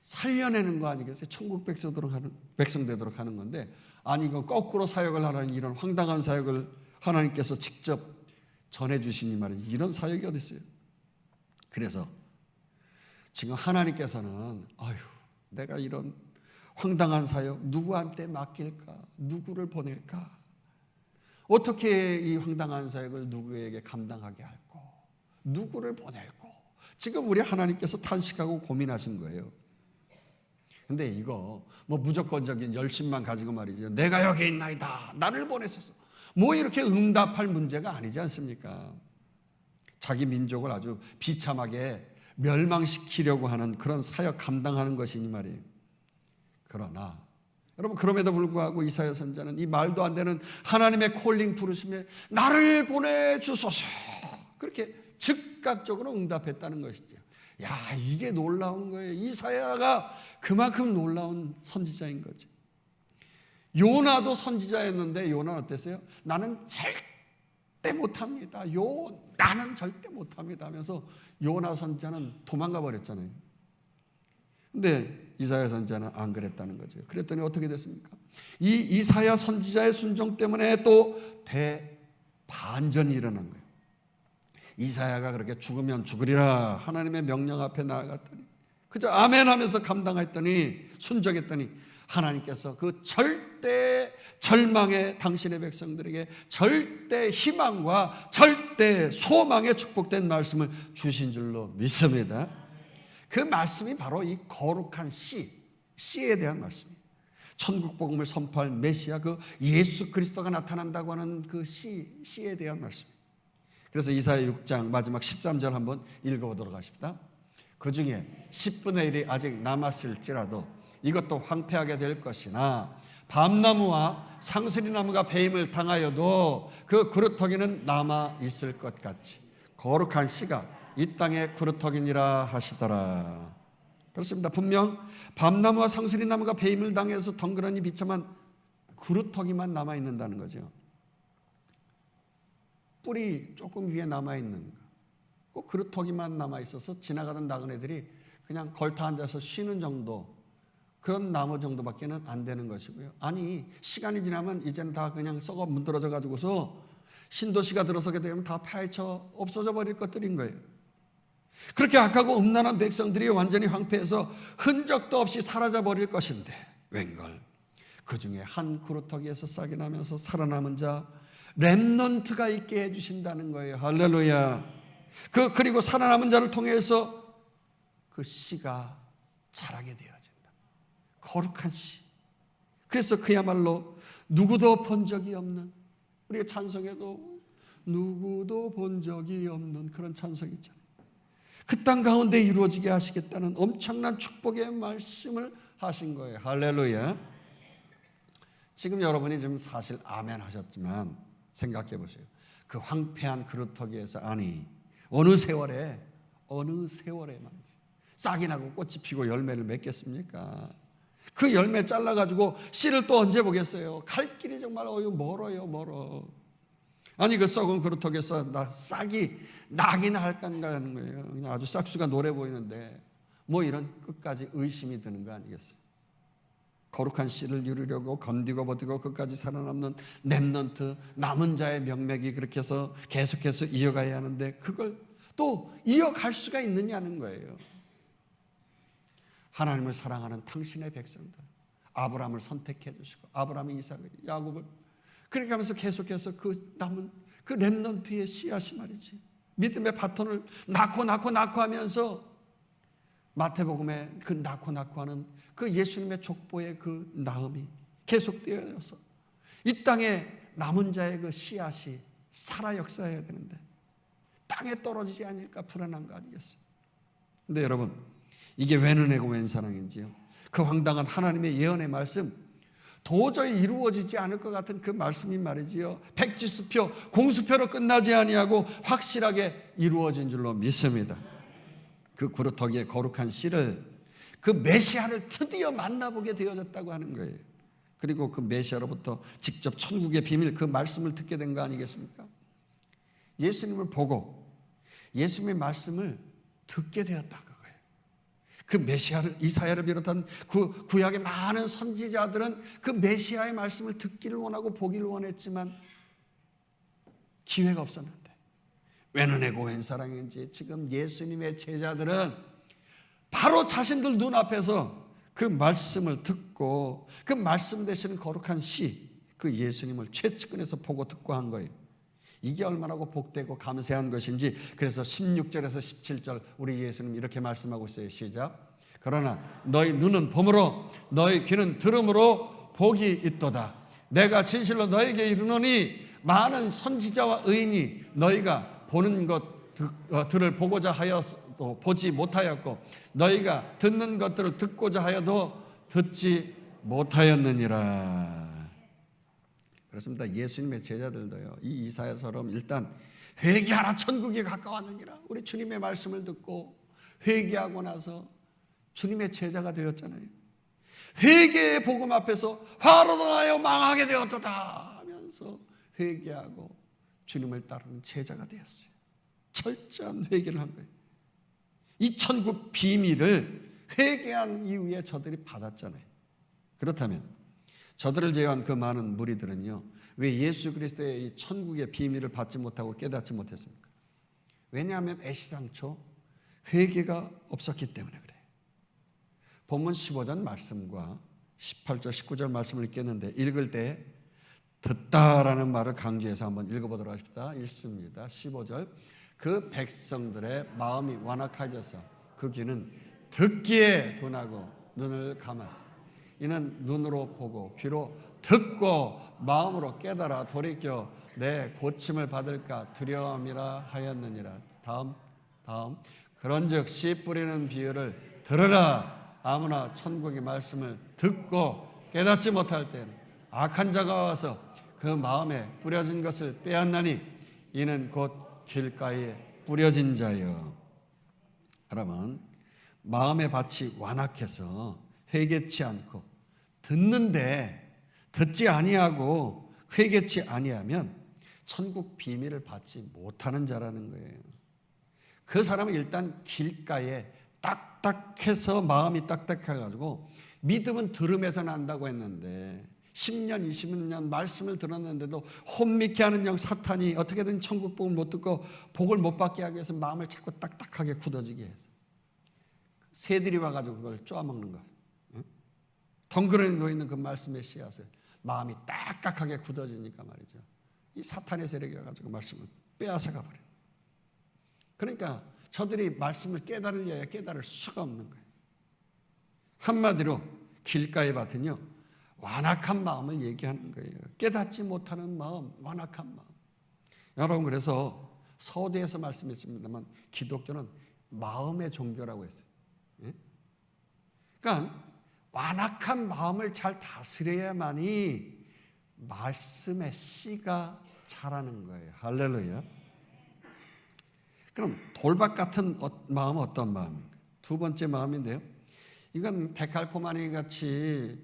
살려내는 거 아니겠어요? 천국 백성 되도록 하는 건데, 아니 이거 거꾸로 사역을 하라는 이런 황당한 사역을 하나님께서 직접 전해주시니 말이지, 이런 사역이 어디 있어요? 그래서 지금 하나님께서는 내가 이런 황당한 사역 누구한테 맡길까? 누구를 보낼까? 어떻게 이 황당한 사역을 누구에게 감당하게 할까? 누구를 보낼까? 지금 우리 하나님께서 탄식하고 고민하신 거예요. 근데 이거 무조건적인 열심만 가지고 말이죠, 내가 여기 있나이다, 나를 보내소서, 이렇게 응답할 문제가 아니지 않습니까? 자기 민족을 아주 비참하게 멸망시키려고 하는 그런 사역 감당하는 것이니 말이에요. 그러나 여러분, 그럼에도 불구하고 이사야 선지자는 이 말도 안 되는 하나님의 콜링 부르심에 나를 보내주소서, 그렇게 즉각적으로 응답했다는 것이죠. 야, 이게 놀라운 거예요. 이사야가 그만큼 놀라운 선지자인 거죠. 요나도 선지자였는데 요나는 어땠어요? 나는 절대 못합니다. 나는 절대 못합니다 하면서 요나 선지자는 도망가 버렸잖아요. 근데 이사야 선지자는 안 그랬다는 거죠. 그랬더니 어떻게 됐습니까? 이 이사야 선지자의 순종 때문에 또 대반전이 일어난 거예요. 이사야가 그렇게 죽으면 죽으리라 하나님의 명령 앞에 나아갔더니 그저 아멘 하면서 감당했더니, 순종했더니 하나님께서 그 절대 절망의 당신의 백성들에게 절대 희망과 절대 소망의 축복된 말씀을 주신 줄로 믿습니다. 그 말씀이 바로 이 거룩한 씨에 대한 말씀이에요. 천국 복음을 선포할 메시아, 그 예수 그리스도가 나타난다고 하는 그 씨에 대한 말씀이에요. 그래서 이사야 6장 마지막 13절 한번 읽어보도록 하십니다. 그 중에 10분의 1이 아직 남았을지라도 이것도 황폐하게 될 것이나 밤나무와 상수리나무가 배임을 당하여도 그 그루터기는 남아 있을 것 같이 거룩한 씨가 이 땅의 그루터기니라 하시더라. 그렇습니다. 분명 밤나무와 상수리나무가 배임을 당해서 덩그러니 비참한 그루터기만 남아 있는다는 거죠. 뿌리 조금 위에 남아 있는 거, 그 그루터기만 남아 있어서 지나가던 나그네들이 그냥 걸터 앉아서 쉬는 정도, 그런 나무 정도밖에는 안 되는 것이고요. 아니, 시간이 지나면 이제는 다 그냥 썩어 문드러져 가지고서 신도시가 들어서게 되면 다 파헤쳐 없어져 버릴 것들인 거예요. 그렇게 악하고 음란한 백성들이 완전히 황폐해서 흔적도 없이 사라져 버릴 것인데 웬걸 그 중에 한 그루터기에서 싹이 나면서 살아남은 자 렘넌트가 있게 해주신다는 거예요. 할렐루야. 그리고 살아남은 자를 통해서 그 씨가 자라게 되어진다. 거룩한 씨. 그래서 그야말로 누구도 본 적이 없는, 우리가 찬송에도 누구도 본 적이 없는 그런 찬송이 있잖아요. 그 땅 가운데 이루어지게 하시겠다는 엄청난 축복의 말씀을 하신 거예요. 할렐루야. 지금 여러분이 지금 사실 아멘 하셨지만 생각해 보세요. 그 황폐한 그루터기에서, 아니 어느 세월에 말이지, 싹이 나고 꽃이 피고 열매를 맺겠습니까? 그 열매 잘라가지고 씨를 또 언제 보겠어요? 갈 길이 정말 멀어요. 아니 그 썩은 그루터기에서 싹이 나긴 할까 하는 거예요. 그냥 아주 싹수가 노래 보이는데 뭐 이런 끝까지 의심이 드는 거 아니겠어요? 거룩한 씨를 이루려고 건디고 버티고 끝까지 살아남는 렘넌트, 남은 자의 명맥이 그렇게 해서 계속해서 이어가야 하는데 그걸 또 이어갈 수가 있느냐는 거예요. 하나님을 사랑하는 당신의 백성들, 아브라함을 선택해 주시고 아브라함이 이삭을, 야곱을, 그렇게 하면서 계속해서 그 남은 그 렘넌트의 씨앗이 말이지, 믿음의 바톤을 낳고 하면서 마태복음에 그 낳고 하는 그 예수님의 족보의 그 낳음이 계속되어서 이 땅에 남은 자의 그 씨앗이 살아 역사해야 되는데 땅에 떨어지지 않을까 불안한 거 아니겠어요? 근데 여러분, 이게 웬 은혜고 웬 사랑인지요? 그 황당한 하나님의 예언의 말씀, 도저히 이루어지지 않을 것 같은 그 말씀이 말이지요, 백지수표, 공수표로 끝나지 아니하고 확실하게 이루어진 줄로 믿습니다. 그 그루터기의 거룩한 씨를, 그 메시아를 드디어 만나보게 되어졌다고 하는 거예요. 그리고 그 메시아로부터 직접 천국의 비밀, 그 말씀을 듣게 된 거 아니겠습니까? 예수님을 보고 예수님의 말씀을 듣게 되었다 그거예요. 그 메시아를, 이사야를 비롯한 그 구약의 많은 선지자들은 그 메시아의 말씀을 듣기를 원하고 보기를 원했지만 기회가 없었는데 웬 은혜고 웬 사랑인지 지금 예수님의 제자들은 바로 자신들 눈앞에서 그 말씀을 듣고 그 말씀 되시는 거룩한 씨, 그 예수님을 최측근에서 보고 듣고 한 거예요. 이게 얼마나 복되고 감사한 것인지. 그래서 16절에서 17절 우리 예수님 이렇게 말씀하고 있어요. 시작. 그러나 너희 눈은 봄으로 너희 귀는 들음으로 복이 있도다. 내가 진실로 너에게 이르노니 많은 선지자와 의인이 너희가 보는 것들을 보고자 하여도 보지 못하였고 너희가 듣는 것들을 듣고자 하여도 듣지 못하였느니라. 그렇습니다. 예수님의 제자들도요, 이 이사야처럼 일단 회개하라 천국이 가까웠느니라, 우리 주님의 말씀을 듣고 회개하고 나서 주님의 제자가 되었잖아요. 회개의 복음 앞에서 화로도 나여 망하게 되었도다 하면서 회개하고 주님을 따르는 제자가 되었어요. 철저한 회개를 한 거예요. 이 천국 비밀을 회개한 이후에 저들이 받았잖아요. 그렇다면 저들을 제외한 그 많은 무리들은요, 왜 예수 그리스도의 이 천국의 비밀을 받지 못하고 깨닫지 못했습니까? 왜냐하면 애시당초 회개가 없었기 때문에 그래요. 본문 15절 말씀과 18절 19절 말씀을 읽겠는데, 읽을 때 듣다라는 말을 강조해서 한번 읽어보도록 합시다. 읽습니다. 15절. 그 백성들의 마음이 완악해져서 그 귀는 듣기에 둔하고 눈을 감았어. 이는 눈으로 보고 귀로 듣고 마음으로 깨달아 돌이켜 내 고침을 받을까 두려움이라 하였느니라. 다음. 그런즉 씨 뿌리는 비유를 들으라. 아무나 천국의 말씀을 듣고 깨닫지 못할 때는 악한 자가 와서 그 마음에 뿌려진 것을 빼앗나니 이는 곧 길가에 뿌려진 자여. 여러분, 마음의 밭이 완악해서 회개치 않고 듣는데 듣지 아니하고 회개치 아니하면 천국 비밀을 받지 못하는 자라는 거예요. 그 사람은 일단 길가에 딱딱해서, 마음이 딱딱해가지고 믿음은 들음에서 난다고 했는데 10년 20년 말씀을 들었는데도 혼미케 하는 영 사탄이 어떻게든 천국 복을 못 듣고 복을 못 받게 하기 위해서 마음을 자꾸 딱딱하게 굳어지게 해서 새들이 와가지고 그걸 쪼아먹는 거. 덩그러니 놓이는 그 말씀의 씨앗을 마음이 딱딱하게 굳어지니까 말이죠, 이 사탄의 세력이 와가지고 말씀을 빼앗아가 버려요. 그러니까 저들이 말씀을 깨달으려야 깨달을 수가 없는 거예요. 한마디로 길가의 밭은요, 완악한 마음을 얘기하는 거예요. 깨닫지 못하는 마음, 완악한 마음. 여러분, 그래서 서두에서 말씀했습니다만 기독교는 마음의 종교라고 했어요. 그러니까 완악한 마음을 잘 다스려야만이 말씀의 씨가 자라는 거예요. 할렐루야. 그럼 돌밭 같은 마음은 어떤 마음입니까? 두 번째 마음인데요, 이건 데칼코마니 같이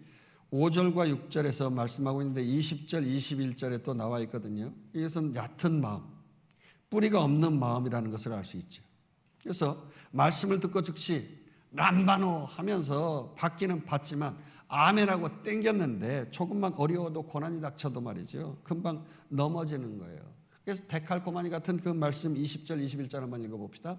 5절과 6절에서 말씀하고 있는데 20절, 21절에 또 나와 있거든요. 이것은 얕은 마음, 뿌리가 없는 마음이라는 것을 알 수 있죠. 그래서 말씀을 듣고 즉시 람바노 하면서 받기는 받지만 아멘하고 땡겼는데 조금만 어려워도 고난이 닥쳐도 말이죠, 금방 넘어지는 거예요. 그래서 데칼코마니 같은 그 말씀 20절, 21절 한번 읽어봅시다.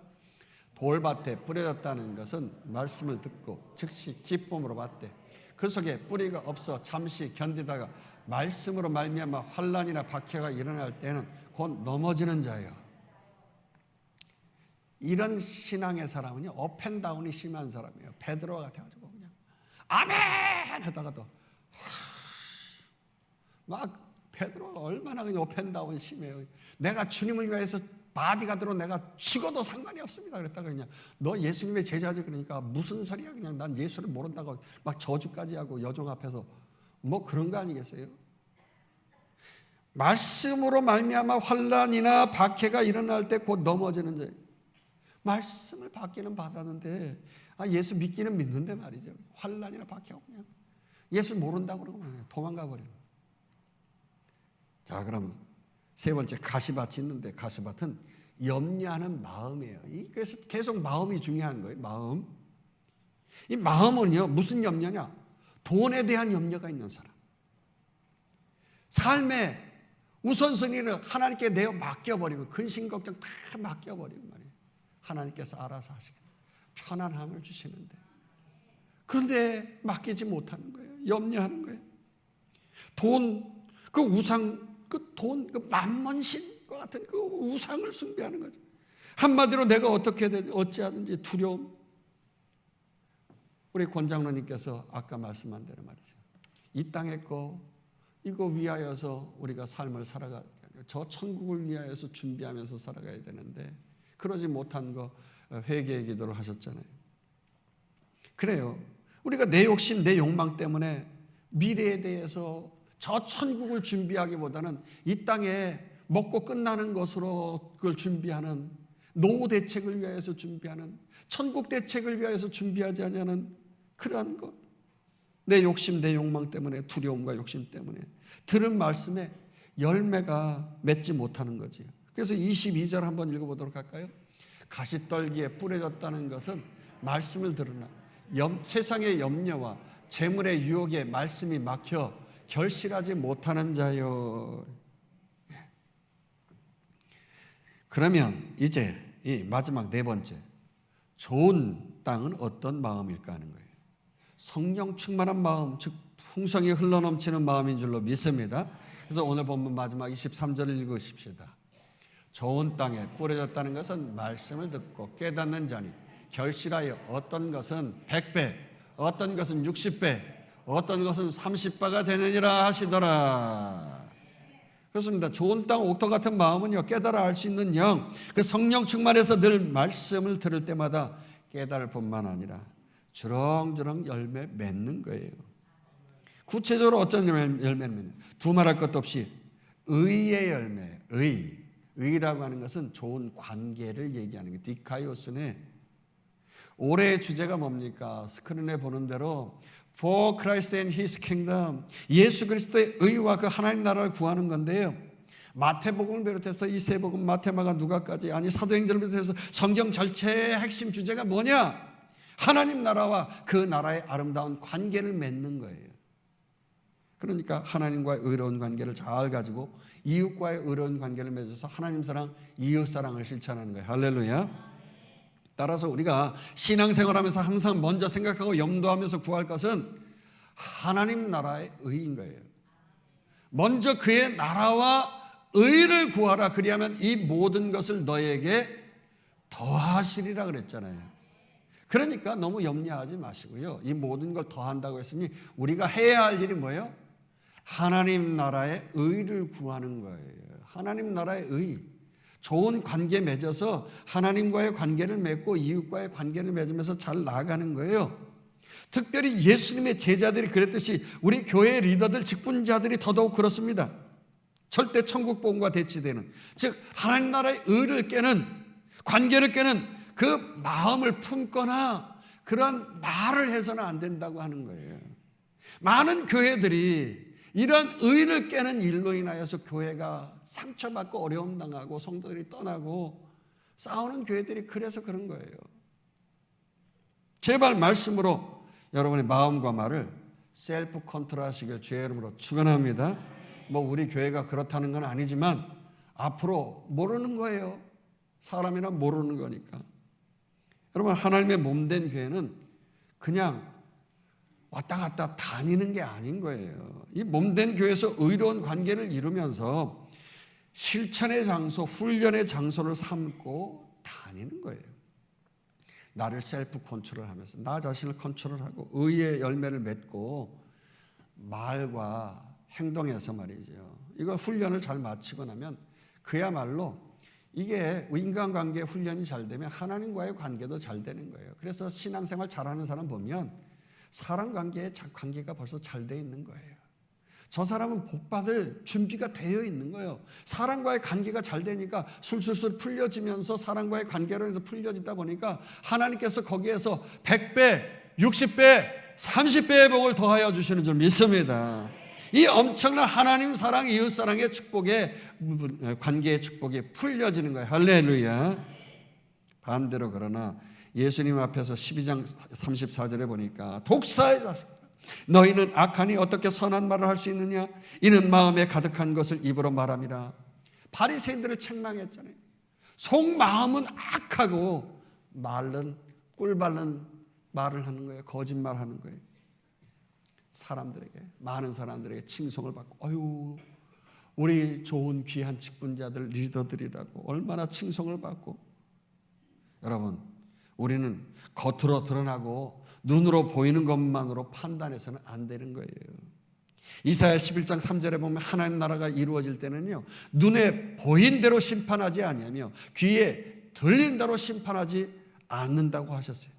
돌밭에 뿌려졌다는 것은 말씀을 듣고 즉시 기쁨으로 받되 그 속에 뿌리가 없어 잠시 견디다가 말씀으로 말미암아 환난이나 박해가 일어날 때는 곧 넘어지는 자예요. 이런 신앙의 사람은요, 업앤다운이 심한 사람이에요. 베드로와 같아가지고 그냥 아멘 하다가도 막 베드로가 얼마나 그냥 업앤다운 심해요. 내가 주님을 위해서 바디가드로 내가 죽어도 상관이 없습니다. 그랬다가 그냥 너 예수님의 제자지, 그러니까 무슨 소리야, 그냥 난 예수를 모른다고 막 저주까지 하고 여종 앞에서 뭐 그런 거 아니겠어요? 말씀으로 말미암아 환난이나 박해가 일어날 때 곧 넘어지는 자예요. 말씀을 받기는 받았는데 예수 믿기는 믿는데 말이죠, 환난이나 박해가 그냥 예수 모른다고 그러고 그냥 도망가 버려요. 자, 그럼 세 번째, 가시밭이 있는데 가시밭은 염려하는 마음이에요. 그래서 계속 마음이 중요한 거예요. 마음. 이 마음은요, 무슨 염려냐? 돈에 대한 염려가 있는 사람. 삶의 우선순위를 하나님께 내어 맡겨버리면, 근심 걱정 다 맡겨버리면 말이에요, 하나님께서 알아서 하시겠다, 편안함을 주시는데, 그런데 맡기지 못하는 거예요. 염려하는 거예요. 돈, 그 우상, 그 돈, 그 만몬신과 같은 그 우상을 숭배하는 거죠. 한마디로 내가 어떻게 어찌하든지 두려움. 우리 권장로님께서 아까 말씀한 대로 말이죠, 이 땅의 거 이거 위하여서 우리가 삶을 살아가야 돼요. 저 천국을 위하여서 준비하면서 살아가야 되는데 그러지 못한 거 회개의 기도를 하셨잖아요. 그래요. 우리가 내 욕심, 내 욕망 때문에 미래에 대해서 저 천국을 준비하기보다는 이 땅에 먹고 끝나는 것으로 그걸 준비하는, 노후 대책을 위하여서 준비하는, 천국 대책을 위하여서 준비하지 않냐는 그러한 것, 내 욕심, 내 욕망 때문에, 두려움과 욕심 때문에 들은 말씀에 열매가 맺지 못하는 거지요. 그래서 22절 한번 읽어보도록 할까요? 가시떨기에 뿌려졌다는 것은 말씀을 들으나 세상의 염려와 재물의 유혹에 말씀이 막혀 결실하지 못하는 자요. 그러면 이제 이 마지막 네 번째, 좋은 땅은 어떤 마음일까 하는 거예요. 성령 충만한 마음, 즉 풍성히 흘러넘치는 마음인 줄로 믿습니다. 그래서 오늘 본문 마지막 23절을 읽으십시다. 좋은 땅에 뿌려졌다는 것은 말씀을 듣고 깨닫는 자니 결실하여 어떤 것은 100배, 어떤 것은 60배, 어떤 것은 30배가 되느니라 하시더라. 그렇습니다. 좋은 땅 옥토 같은 마음은요, 깨달아 알 수 있는 영, 그 성령 충만해서 늘 말씀을 들을 때마다 깨달을 뿐만 아니라 주렁주렁 열매 맺는 거예요. 구체적으로 어떤 열매를 맺느냐? 두말할 것도 없이 의의 열매, 의라고 하는 것은 좋은 관계를 얘기하는 거예요. 디카이오스네. 올해의 주제가 뭡니까? 스크린에 보는 대로 For Christ and His Kingdom, 예수 그리스도의 의와 그 하나님 나라를 구하는 건데요, 마태복음을 비롯해서 이 세 복음, 마태, 마가, 누가까지, 아니 사도행전을 비롯해서 성경 전체의 핵심 주제가 뭐냐? 하나님 나라와 그 나라의 아름다운 관계를 맺는 거예요. 그러니까 하나님과의 의로운 관계를 잘 가지고 이웃과의 의로운 관계를 맺어서 하나님 사랑, 이웃 사랑을 실천하는 거예요. 할렐루야. 따라서 우리가 신앙생활하면서 항상 먼저 생각하고 염두하면서 구할 것은 하나님 나라의 의인 거예요. 먼저 그의 나라와 의를 구하라. 그리하면 이 모든 것을 너에게 더하시리라 그랬잖아요. 그러니까 너무 염려하지 마시고요. 이 모든 걸 더한다고 했으니 우리가 해야 할 일이 뭐예요? 하나님 나라의 의를 구하는 거예요. 하나님 나라의 의. 좋은 관계 맺어서 하나님과의 관계를 맺고 이웃과의 관계를 맺으면서 잘 나아가는 거예요. 특별히 예수님의 제자들이 그랬듯이 우리 교회 리더들, 직분자들이 더더욱 그렇습니다. 절대 천국 복음과 대치되는, 즉 하나님 나라의 의를 깨는, 관계를 깨는 그 마음을 품거나 그런 말을 해서는 안 된다고 하는 거예요. 많은 교회들이 이런 의를 깨는 일로 인하여서 교회가 상처받고 어려움 당하고 성도들이 떠나고 싸우는 교회들이 그래서 그런 거예요. 제발 말씀으로 여러분의 마음과 말을 셀프 컨트롤 하시길 주의 이름으로 축원합니다. 뭐 우리 교회가 그렇다는 건 아니지만 앞으로 모르는 거예요. 사람이란 모르는 거니까. 여러분, 하나님의 몸된 교회는 그냥 왔다 갔다 다니는 게 아닌 거예요. 이 몸된 교회에서 의로운 관계를 이루면서 실천의 장소, 훈련의 장소를 삼고 다니는 거예요. 나를 셀프 컨트롤하면서 나 자신을 컨트롤하고 의의 열매를 맺고 말과 행동에서 말이죠. 이걸 훈련을 잘 마치고 나면 그야말로 이게 인간관계 훈련이 잘 되면 하나님과의 관계도 잘 되는 거예요. 그래서 신앙생활 잘하는 사람 보면 사람 관계가 벌써 잘 돼 있는 거예요. 저 사람은 복받을 준비가 되어 있는 거예요. 사람과의 관계가 잘 되니까 술술술 풀려지면서 사람과의 관계로 해서 풀려지다 보니까 하나님께서 거기에서 100배, 60배, 30배의 복을 더하여 주시는 줄 믿습니다. 이 엄청난 하나님 사랑, 이웃 사랑의 축복에, 관계의 축복이 풀려지는 거예요. 할렐루야. 반대로 그러나 예수님 앞에서 12장 34절에 보니까 독사의 자식, 너희는 악하니 어떻게 선한 말을 할 수 있느냐? 이는 마음에 가득한 것을 입으로 말함이라. 바리새인들을 책망했잖아요. 속마음은 악하고 말은 꿀바른 말을 하는 거예요. 거짓말하는 거예요. 사람들에게, 많은 사람들에게 칭송을 받고, 어휴, 우리 좋은 귀한 직분자들, 리더들이라고 얼마나 칭송을 받고. 여러분, 우리는 겉으로 드러나고 눈으로 보이는 것만으로 판단해서는 안 되는 거예요. 이사야 11장 3절에 보면 하나님 나라가 이루어질 때는요, 눈에 보인 대로 심판하지 아니하며 귀에 들린 대로 심판하지 않는다고 하셨어요.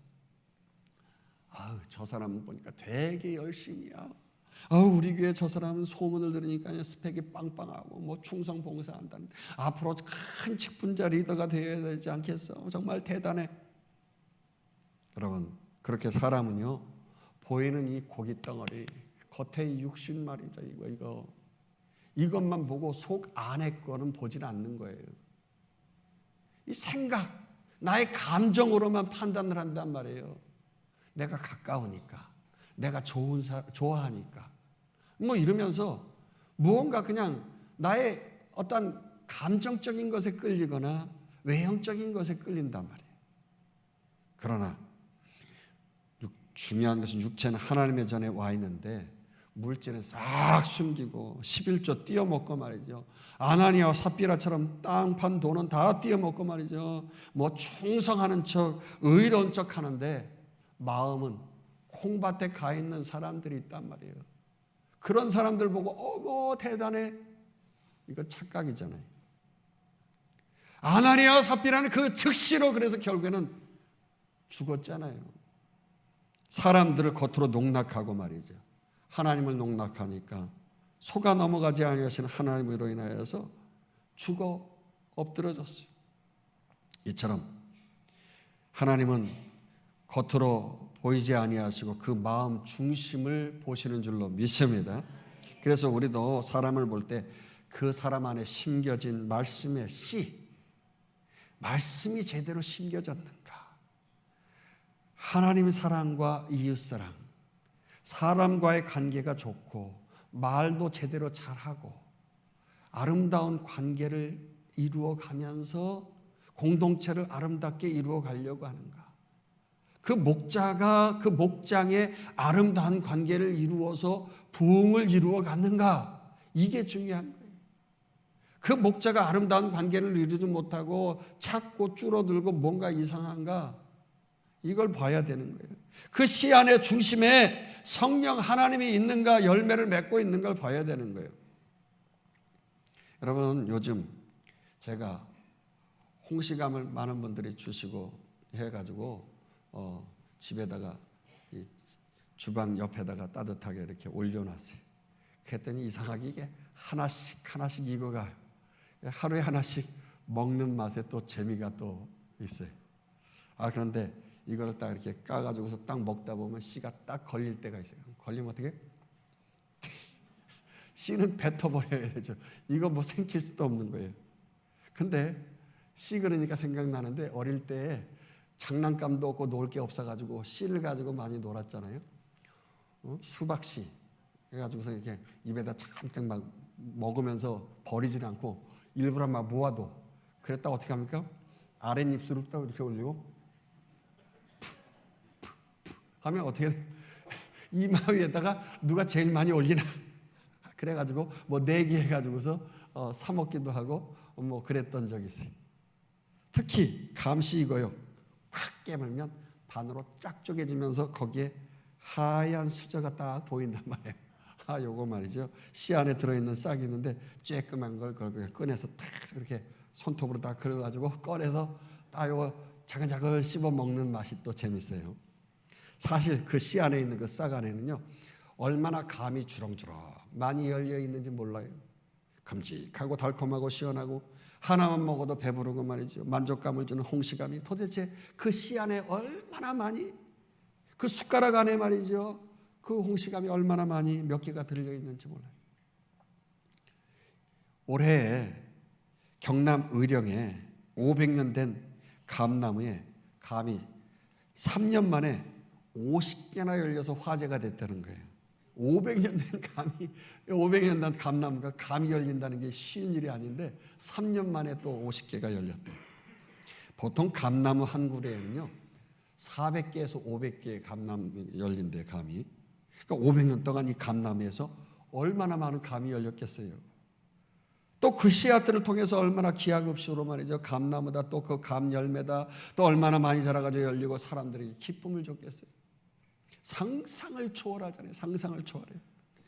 아우, 저 사람은 보니까 되게 열심이야. 아우, 우리 교회 저 사람은 소문을 들으니까 스펙이 빵빵하고 뭐 충성 봉사한다는, 앞으로 큰 직분자 리더가 되어야 되지 않겠어? 정말 대단해. 여러분, 그렇게 사람은요, 보이는 이 고기 덩어리, 겉에 육신 말이죠. 이것만 보고 속 안에 거는 보질 않는 거예요. 이 생각, 나의 감정으로만 판단을 한단 말이에요. 내가 가까우니까, 내가 좋아하니까, 뭐 이러면서 무언가 그냥 나의 어떤 감정적인 것에 끌리거나 외형적인 것에 끌린단 말이에요. 그러나 중요한 것은 육체는 하나님의 전에 와 있는데 물질은 싹 숨기고 11조 띄어먹고 말이죠. 아나니아와 삽비라처럼 땅 판 돈은 다 띄어먹고 말이죠. 뭐 충성하는 척 의로운 척 하는데 마음은 콩밭에 가 있는 사람들이 있단 말이에요. 그런 사람들 보고 어머 대단해, 이거 착각이잖아요. 아나니아와 삽비라는 그 즉시로 그래서 결국에는 죽었잖아요. 사람들을 겉으로 농락하고 말이죠. 하나님을 농락하니까 속아 넘어가지 아니하신 하나님으로 인하여서 죽어 엎드러졌어요. 이처럼 하나님은 겉으로 보이지 아니하시고 그 마음 중심을 보시는 줄로 믿습니다. 그래서 우리도 사람을 볼 때 그 사람 안에 심겨진 말씀의 씨, 말씀이 제대로 심겨졌는가? 하나님의 사랑과 이웃사랑, 사람과의 관계가 좋고 말도 제대로 잘하고 아름다운 관계를 이루어가면서 공동체를 아름답게 이루어가려고 하는가? 그 목자가 그 목장의 아름다운 관계를 이루어서 부흥을 이루어갔는가? 이게 중요한 거예요. 그 목자가 아름다운 관계를 이루지 못하고 찾고 줄어들고 뭔가 이상한가? 이걸 봐야 되는 거예요. 그 씨 안의 중심에 성령 하나님이 있는가, 열매를 맺고 있는 걸 봐야 되는 거예요. 여러분, 요즘 제가 홍시감을 많은 분들이 주시고 해가지고 집에다가 이 주방 옆에다가 따뜻하게 이렇게 올려놨어요. 그랬더니 이상하게 이게 하나씩 익어가요. 하루에 하나씩 먹는 맛에 또 재미가 또 있어요. 그런데 이걸 딱 이렇게 까가지고서 딱 먹다 보면 씨가 딱 걸릴 때가 있어요. 걸리면 어떻게? 씨는 뱉어버려야 되죠. 이거 뭐 생길 수도 없는 거예요. 근데 씨 그러니까 생각나는데 어릴 때 장난감도 없고 놀 게 없어가지고 씨를 가지고 많이 놀았잖아요. 수박씨 해가지고서 이렇게 입에다 잠깐 막 먹으면서 버리질 않고 일부러 막 모아둬. 그랬다 어떻게 합니까? 아랫입술을 딱 이렇게 올리고 하면 어떻게 돼? 이마 위에다가 누가 제일 많이 올리나? 그래가지고 뭐 내기 해가지고서 사 먹기도 하고 뭐 그랬던 적이 있어요. 특히 감시 이거요. 확 깨물면 반으로 쫙 쪼개지면서 거기에 하얀 수저가 딱 보인단 말이에요. 요거 말이죠. 씨 안에 들어있는 싹이 있는데 쬐끄만 걸 꺼내서 탁 이렇게 손톱으로 딱 그려가지고 꺼내서 딱 요거 자글자글 씹어 먹는 맛이 또 재밌어요. 사실 그 씨 안에 있는 그 싹 안에는요, 얼마나 감이 주렁주렁 많이 열려 있는지 몰라요. 큼직하고 달콤하고 시원하고 하나만 먹어도 배부르고 말이죠. 만족감을 주는 홍시감이 도대체 그 씨 안에 얼마나 많이, 그 숟가락 안에 말이죠, 그 홍시감이 얼마나 많이 몇 개가 들려있는지 몰라요. 올해 경남 의령에 500년 된 감나무에 감이 3년 만에 50개나 열려서 화제가 됐다는 거예요. 500년 된 감이, 500년 된 감나무가 감이 열린다는 게 쉬운 일이 아닌데 3년 만에 또 50개가 열렸대요. 보통 감나무 한 그루에는요 400개에서 500개의 감나무 열린대, 감이. 그러니까 500년 동안 이 감나무에서 얼마나 많은 감이 열렸겠어요. 또 그 씨앗들을 통해서 얼마나 기하급수로 말이죠, 감나무다, 또 그 감 열매다, 또 얼마나 많이 자라가지고 열리고 사람들이 기쁨을 줬겠어요. 상상을 초월하잖아요. 상상을 초월해요.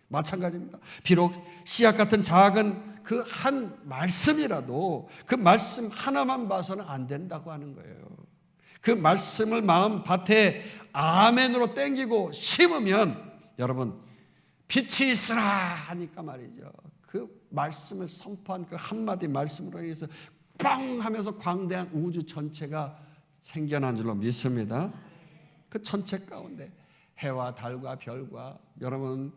마찬가지입니다. 비록 씨앗 같은 작은 그 한 말씀이라도 그 말씀 하나만 봐서는 안 된다고 하는 거예요. 그 말씀을 마음 밭에 아멘으로 땡기고 심으면 여러분 빛이 있으라 하니까 말이죠, 그 말씀을 선포한 그 한마디 말씀으로 인해서 빵 하면서 광대한 우주 전체가 생겨난 줄로 믿습니다. 그 전체 가운데 해와 달과 별과 여러분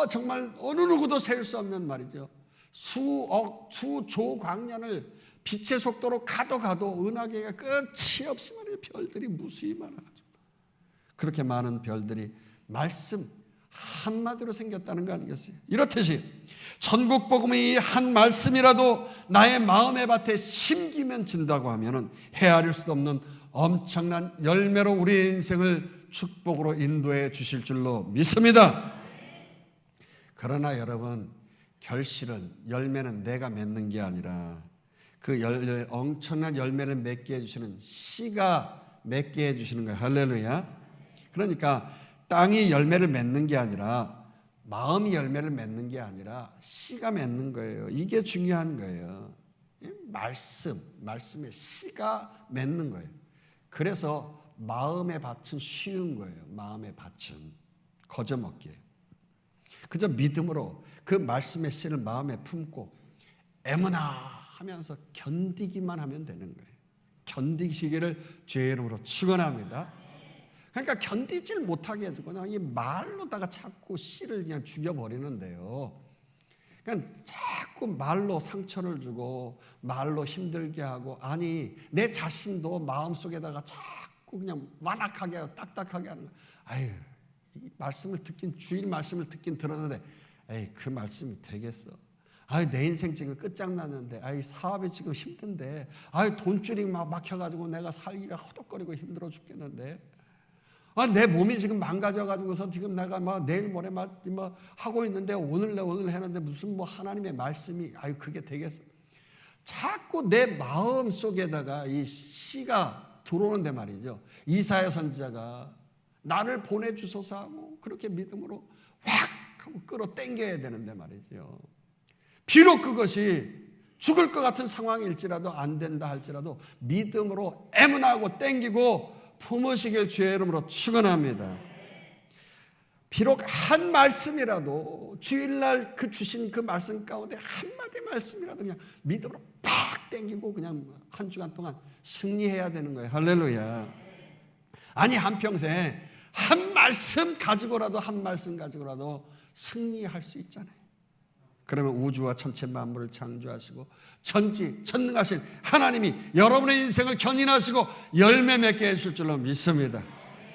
정말 어느 누구도 셀 수 없는 말이죠, 수억 수조 광년을 빛의 속도로 가도 은하계가 끝이 없이 말이에요. 별들이 무수히 많아가지고 그렇게 많은 별들이 말씀 한마디로 생겼다는 거 아니겠어요? 이렇듯이 천국 복음의 한 말씀이라도 나의 마음의 밭에 심기면 진다고 하면은 헤아릴 수 없는 엄청난 열매로 우리의 인생을 축복으로 인도해 주실 줄로 믿습니다. 그러나 여러분, 결실은, 열매는 내가 맺는 게 아니라 그 엄청난 열매를 맺게 해주시는 씨가 맺게 해주시는 거예요. 할렐루야. 그러니까 땅이 열매를 맺는 게 아니라, 마음이 열매를 맺는 게 아니라 씨가 맺는 거예요. 이게 중요한 거예요. 말씀의 씨가 맺는 거예요. 그래서 마음의 밭은 쉬운 거예요. 마음의 밭은 거저먹기예요. 그저 믿음으로 그 말씀의 씨를 마음에 품고 애무나 하면서 견디기만 하면 되는 거예요. 견디시기를 주의 이름으로 축원합니다. 그러니까 견디질 못하게 해주고 그냥 이 말로다가 자꾸 씨를 그냥 죽여버리는데요. 그러니까 자꾸 말로 상처를 주고 말로 힘들게 하고, 아니 내 자신도 마음속에다가 자꾸 그냥 완악하게 하고 딱딱하게 하는 거예요. 아유, 이 말씀을 듣긴, 주일 말씀을 듣긴 들었는데 에이, 그 말씀이 되겠어. 아유, 내 인생 지금 끝장났는데, 아유, 사업이 지금 힘든데, 아유, 돈줄이 막 막혀가지고 내가 살기가 허덕거리고 힘들어 죽겠는데, 아, 내 몸이 지금 망가져가지고서 지금 내가 막 내일 모레 막 하고 있는데 오늘 했는데 무슨 뭐 하나님의 말씀이, 아유, 그게 되겠어. 자꾸 내 마음 속에다가 이 씨가 들어오는데 말이죠. 이사야 선지자가 나를 보내주소서 하고 그렇게 믿음으로 확 하고 끌어당겨야 되는데 말이죠. 비록 그것이 죽을 것 같은 상황일지라도, 안 된다 할지라도 믿음으로 애문하고 땡기고 품으시길 주의 이름으로 축원합니다. 비록 한 말씀이라도, 주일날 그 주신 그 말씀 가운데 한마디 말씀이라도 그냥 믿음으로 팍 땡기고 그냥 한 주간 동안 승리해야 되는 거예요. 할렐루야. 아니, 한평생 한 말씀 가지고라도 승리할 수 있잖아요. 그러면 우주와 전체 만물을 창조하시고 전능하신 하나님이 여러분의 인생을 견인하시고 열매 맺게 해줄 줄로 믿습니다.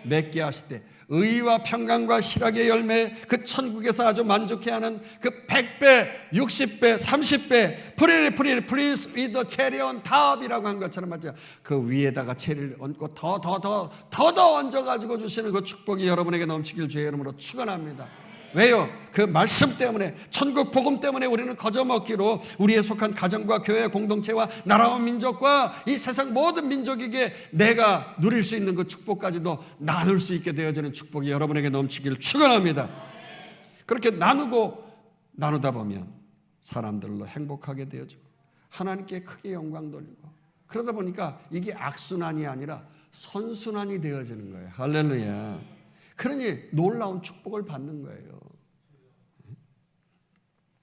맺게 하실 때 의와 평강과 희락의 열매, 그 천국에서 아주 만족해하는 그 100배, 60배, 30배 please with the cherry on top이라고 한 것처럼 말이죠. 그 위에다가 체리를 얹고 더 얹어가지고 주시는 그 축복이 여러분에게 넘치길 주의 이름으로 축원합니다. 왜요? 그 말씀 때문에, 천국 복음 때문에 우리는 거저먹기로 우리에 속한 가정과 교회 공동체와 나라와 민족과 이 세상 모든 민족에게 내가 누릴 수 있는 그 축복까지도 나눌 수 있게 되어지는 축복이 여러분에게 넘치기를 축원합니다. 그렇게 나누다 보면 사람들로 행복하게 되어지고 하나님께 크게 영광 돌리고, 그러다 보니까 이게 악순환이 아니라 선순환이 되어지는 거예요. 할렐루야. 그러니 놀라운 축복을 받는 거예요.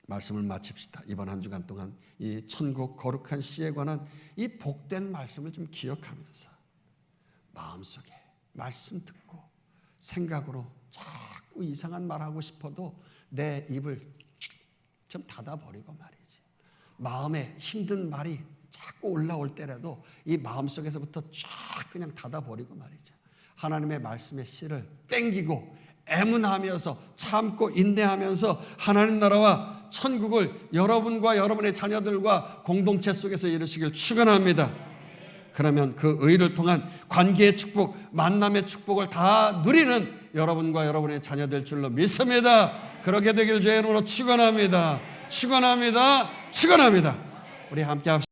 말씀을 마칩시다. 이번 한 주간 동안 이 천국 거룩한 씨에 관한 이 복된 말씀을 좀 기억하면서 마음속에 말씀 듣고 생각으로 자꾸 이상한 말 하고 싶어도 내 입을 좀 닫아버리고 말이지. 마음에 힘든 말이 자꾸 올라올 때라도 이 마음속에서부터 쫙 그냥 닫아버리고 말이죠. 하나님의 말씀의 씨를 땡기고 애문하면서 참고 인내하면서 하나님 나라와 천국을 여러분과 여러분의 자녀들과 공동체 속에서 이루시길 축원합니다. 그러면 그 의를 통한 관계의 축복, 만남의 축복을 다 누리는 여러분과 여러분의 자녀될 줄로 믿습니다. 그렇게 되길 주의 이름으로 축원합니다. 축원합니다. 축원합니다. 우리 함께 합시다.